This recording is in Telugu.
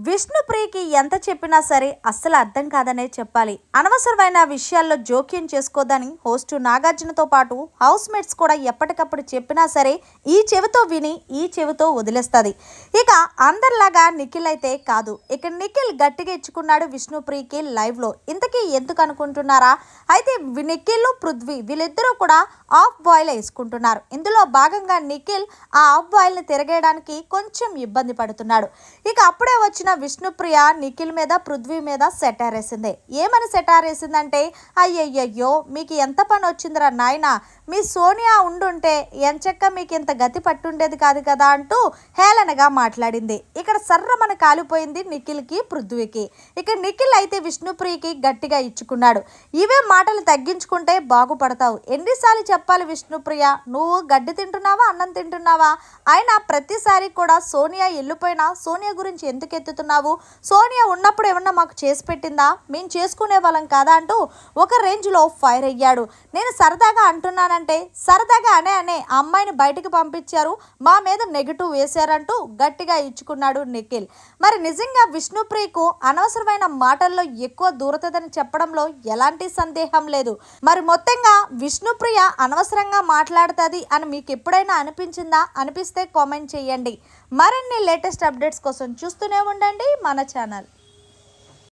విష్ణుప్రియకి ఎంత చెప్పినా సరే అస్సలు అర్థం కాదనే చెప్పాలి. అనవసరమైన విషయాల్లో జోక్యం చేసుకోదని హోస్ట్ నాగార్జునతో పాటు హౌస్ మేట్స్ కూడా ఎప్పటికప్పుడు చెప్పినా సరే ఈ చెవితో విని ఈ చెవితో వదిలేస్తుంది. ఇక అందరిలాగా నిఖిల్ అయితే కాదు. ఇక నిఖిల్ గట్టిగా ఇచ్చుకున్నాడు విష్ణుప్రియకి లైవ్లో. ఇంతకీ ఎందుకు అనుకుంటున్నారా? అయితే నిఖిల్ పృథ్వీ వీళ్ళిద్దరూ కూడా ఆఫ్ బాయిల్ వేసుకుంటున్నారు. ఇందులో భాగంగా నిఖిల్ ఆ ఆఫ్ బాయిల్ని తిరగేయడానికి కొంచెం ఇబ్బంది పడుతున్నాడు. ఇక అప్పుడే వచ్చిన విష్ణుప్రియ నిఖిల్ మీద పృథ్వీ మీద సెటార్ వేసింది. ఏమని సెటార్ వేసిందంటే, అయ్యయ్యో మీకు ఎంత పని వచ్చిందిరా నాయన, మీ సోనియా ఉండుంటే ఎంచక్క మీకు ఇంత గతి పట్టుండేది కాదు కదా అంటూ హేళనగా మాట్లాడింది. ఇక్కడ సర్రమన కాలిపోయింది నిఖిల్కి పృథ్వీకి. ఇక నిఖిల్ అయితే విష్ణుప్రియకి గట్టిగా ఇచ్చుకున్నాడు. ఇవే మాటలు తగ్గించుకుంటే బాగుపడతావు. ఎన్నిసార్లు చెప్పాలి విష్ణుప్రియ, నువ్వు గడ్డి తింటున్నావా అన్నం తింటున్నావా? అయినా ప్రతిసారి కూడా సోనియా వెళ్ళిపోయినా సోనియా గురించి ఎందుకు ఎత్తుతున్నావు? సోనియా ఉన్నప్పుడు ఏమన్నా మాకు చేసి పెట్టిందా? మేము చేసుకునే వాళ్ళం కాదా అంటూ ఒక రేంజ్లో ఫైర్ అయ్యాడు. నేను సరదాగా అంటున్నానంటే సరదాగా అనే అమ్మాయిని బయటికి పంపించారు, మా మీద నెగిటివ్ వేశారంటూ గట్టిగా ఇచ్చుకున్నాడు నిఖిల్. మరి నిజంగా విష్ణుప్రియకు అనవసరమైన మాటల్లో ఎక్కువ దూరతదని చెప్పడంలో ఎలాంటి సందేహం లేదు. మరి మొత్తంగా విష్ణుప్రియ అనవసరంగా మాట్లాడుతుంది అని మీకు ఎప్పుడైనా అనిపించిందా? అనిపిస్తే కామెంట్ చేయండి. మరిన్ని లేటెస్ట్ అప్డేట్స్ కోసం చూస్తూనే ఉండండి మన ఛానల్.